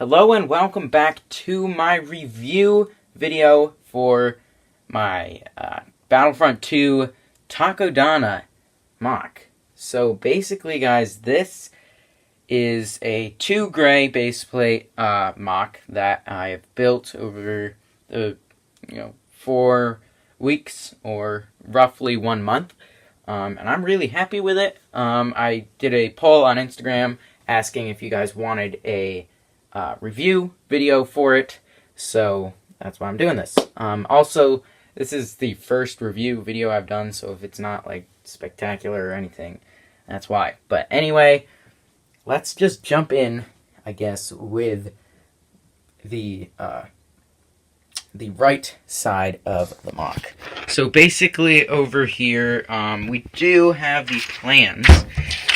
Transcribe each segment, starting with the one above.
Hello and welcome back to my review video for my Battlefront 2 Takodana MOC. So basically, guys, this is a 2 gray baseplate MOC that I have built over the 4 weeks or roughly 1 month, and I'm really happy with it. I did a poll on Instagram asking if you guys wanted a review video for it, so that's why I'm doing this. Also, this is the first review video I've done, so if it's not like spectacular or anything, that's why. But anyway, let's just jump in, I guess, with the right side of the MOC. So basically over here, we do have the plans,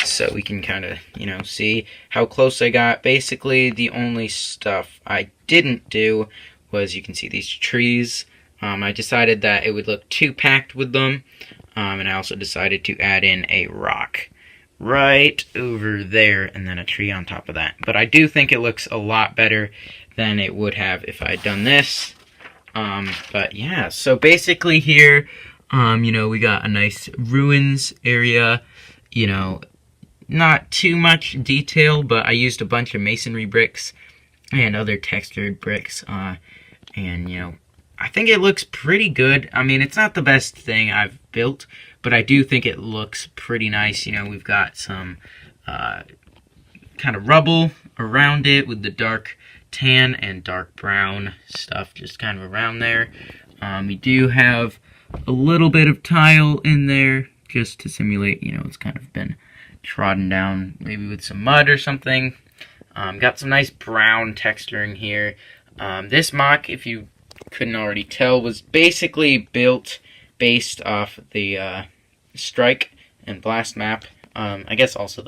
so we can kind of, see how close I got. Basically, the only stuff I didn't do was, you can see these trees. I decided that it would look too packed with them, and I also decided to add in a rock right over there, and then a tree on top of that. But I do think it looks a lot better than it would have if I had done this. But yeah, so basically here, we got a nice ruins area, not too much detail, but I used a bunch of masonry bricks and other textured bricks, and, I think it looks pretty good. I mean, it's not the best thing I've built, but I do think it looks pretty nice. We've got some, kind of rubble around it with the dark tan and dark brown stuff just kind of around there. We do have a little bit of tile in there just to simulate, it's kind of been trodden down maybe with some mud or something. Got some nice brown texture in here. This MOC, if you couldn't already tell, was basically built based off the Strike and Blast map. I guess also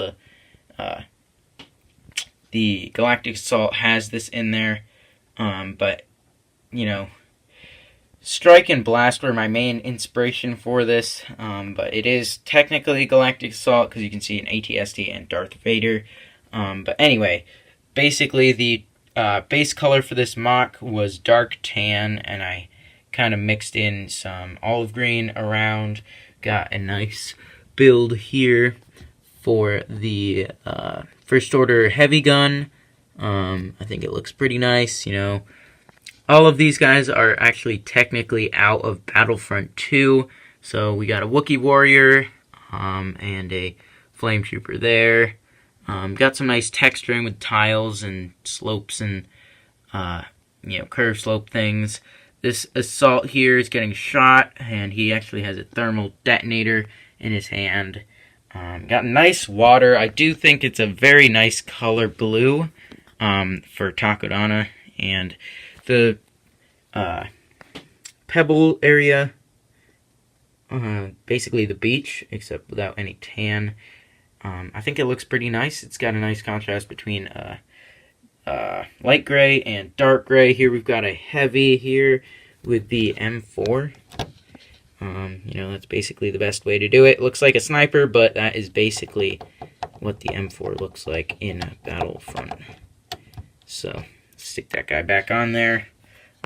the Galactic Assault has this in there, but, Strike and Blast were my main inspiration for this, but it is technically Galactic Assault because you can see an AT-ST and Darth Vader. But anyway, basically the base color for this MOC was dark tan, and I kind of mixed in some olive green around. Got a nice build here for the First Order heavy gun. I think it looks pretty nice, All of these guys are actually technically out of Battlefront 2. So we got a Wookiee Warrior and a Flame Trooper there. Got some nice texturing with tiles and slopes and, curve slope things. This Assault here is getting shot, and he actually has a thermal detonator in his hand. Got nice water. I do think it's a very nice color blue for Takodana. And the pebble area, basically the beach, except without any tan. I think it looks pretty nice. It's got a nice contrast between light gray and dark gray. Here we've got a heavy here with the M4. That's basically the best way to do it. Looks like a sniper, but that is basically what the M4 looks like in Battlefront. So, stick that guy back on there.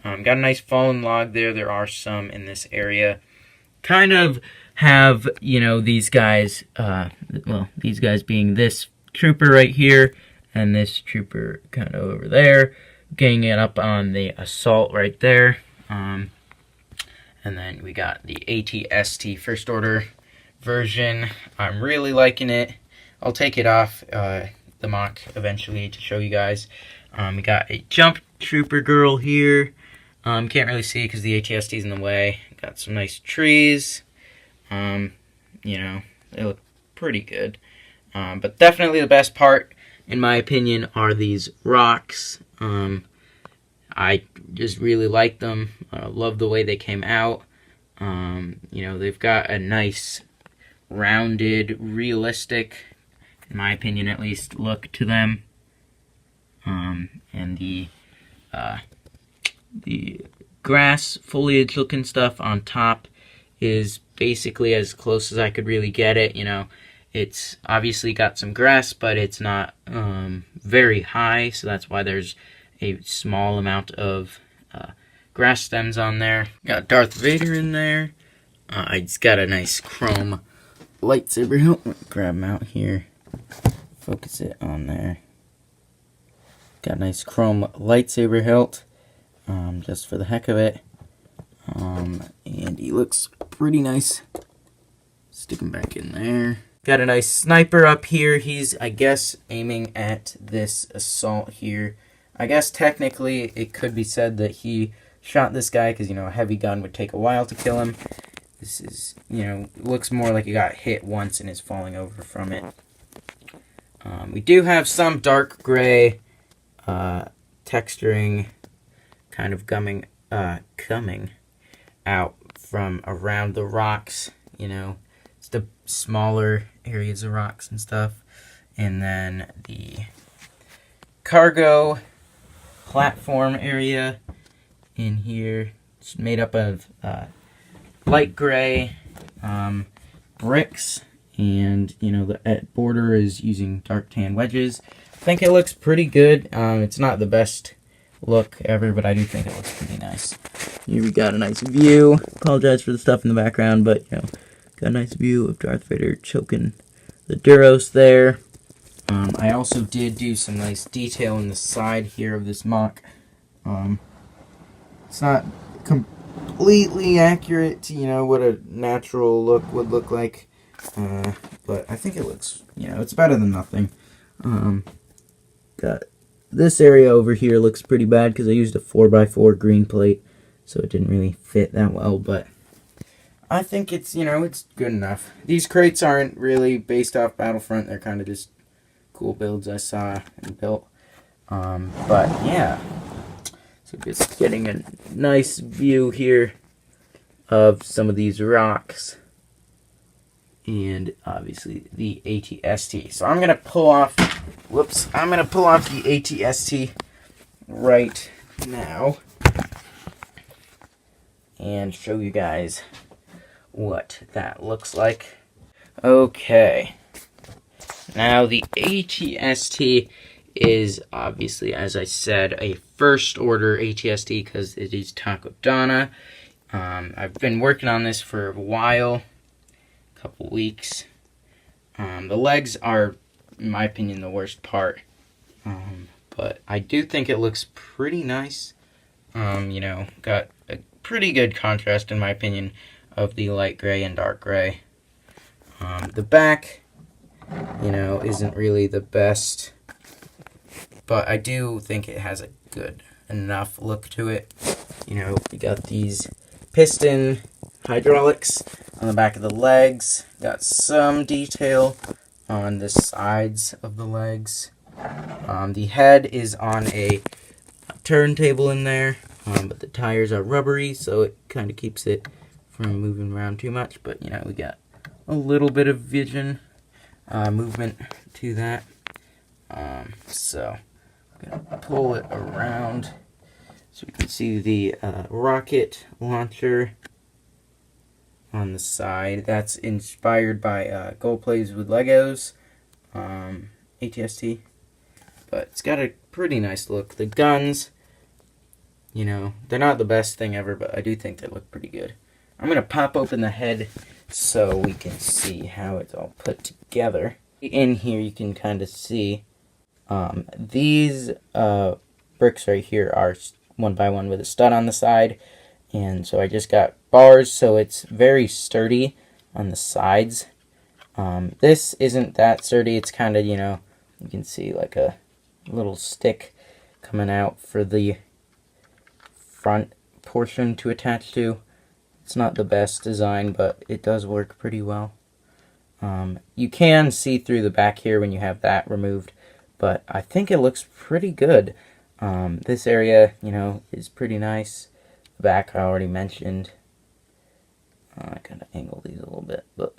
Got a nice fallen log there. There are some in this area. Kind of have, these guys, these guys being this trooper right here, and this trooper kind of over there, getting it up on the Assault right there. And then we got the AT-ST First Order version. I'm really liking it. I'll take it off the MOC eventually to show you guys. We got a Jump Trooper girl here. Can't really see because the AT-ST is in the way. Got some nice trees. They look pretty good. But definitely the best part, in my opinion, are these rocks. I just really like them. Love the way they came out. They've got a nice, rounded, realistic, in my opinion at least, look to them. And the grass foliage looking stuff on top is basically as close as I could really get it. It's obviously got some grass, but it's not very high, so that's why there's a small amount of grass stems on there. Got Darth Vader in there. It's got a nice chrome lightsaber hilt. Grab him out here. Focus it on there. Got a nice chrome lightsaber hilt. Just for the heck of it. And he looks pretty nice. Stick him back in there. Got a nice sniper up here. He's, I guess, aiming at this assault here. I guess technically it could be said that he shot this guy because, a heavy gun would take a while to kill him. This is, looks more like he got hit once and is falling over from it. We do have some dark gray texturing kind of coming out from around the rocks, It's the smaller areas of rocks and stuff. And then the cargo platform area in here. It's made up of light gray bricks, and the border is using dark tan wedges. I think it looks pretty good. It's not the best look ever, but I do think it looks pretty nice. Here we got a nice view. Apologize for the stuff in the background, but got a nice view of Darth Vader choking the Duros there. I also did do some nice detail in the side here of this MOC. It's not completely accurate to, what a natural look would look like. But I think it looks, it's better than nothing. Got this area over here looks pretty bad because I used a 4x4 green plate, so it didn't really fit that well, but I think it's, it's good enough. These crates aren't really based off Battlefront. They're kind of just cool builds I saw and built. But yeah. So just getting a nice view here of some of these rocks. And obviously the ATST. So I'm going to pull off, I'm going to pull off the ATST right now. And show you guys what that looks like. Okay. Now the ATST is obviously, as I said, a first order ATST because it is Takodana. I've been working on this for a while, a couple weeks. The legs are, in my opinion, the worst part. But I do think it looks pretty nice. Got a pretty good contrast, in my opinion, of the light gray and dark gray. The back, isn't really the best, but I do think it has a good enough look to it. We got these piston hydraulics on the back of the legs. Got some detail on the sides of the legs. The head is on a turntable in there, but the tires are rubbery, so it kind of keeps it from moving around too much. But we got a little bit of vision movement to that. So I'm gonna pull it around so we can see the rocket launcher on the side. That's inspired by Gold Plays with Legos ATST, but it's got a pretty nice look. The guns, they're not the best thing ever, but I do think they look pretty good. I'm gonna pop open the head so we can see how it's all put together. In here you can kind of see these bricks right here are 1x1 with a stud on the side, and so I just got bars, so it's very sturdy on the sides. This isn't that sturdy. It's kind of, you can see like a little stick coming out for the front portion to attach to. It's not the best design, but it does work pretty well. You can see through the back here when you have that removed, but I think it looks pretty good. This area, is pretty nice. The back I already mentioned. I kind of angle these a little bit, but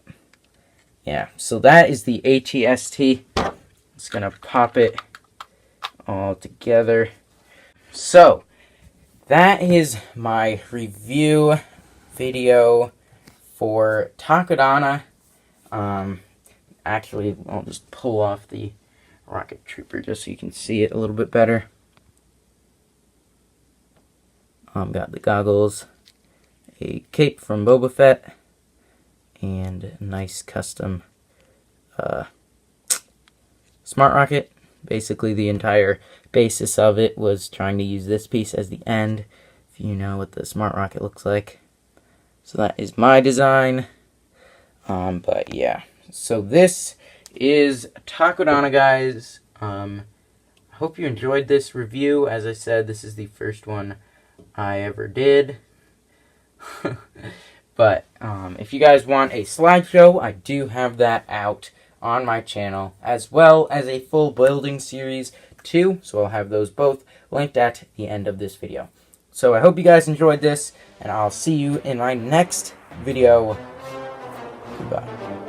yeah. So that is the ATST. Just gonna pop it all together. So that is my review video for Takodana. Actually, I'll just pull off the rocket trooper just so you can see it a little bit better. Got the goggles, a cape from Boba Fett, and a nice custom smart rocket. Basically, the entire basis of it was trying to use this piece as the end, if you know what the smart rocket looks like. So that is my design. But yeah, so this is Takodana, guys. I hope you enjoyed this review. As I said, this is the first one I ever did. But if you guys want a slideshow, I do have that out on my channel, as well as a full building series too. So I'll have those both linked at the end of this video. So I hope you guys enjoyed this, and I'll see you in my next video. Goodbye.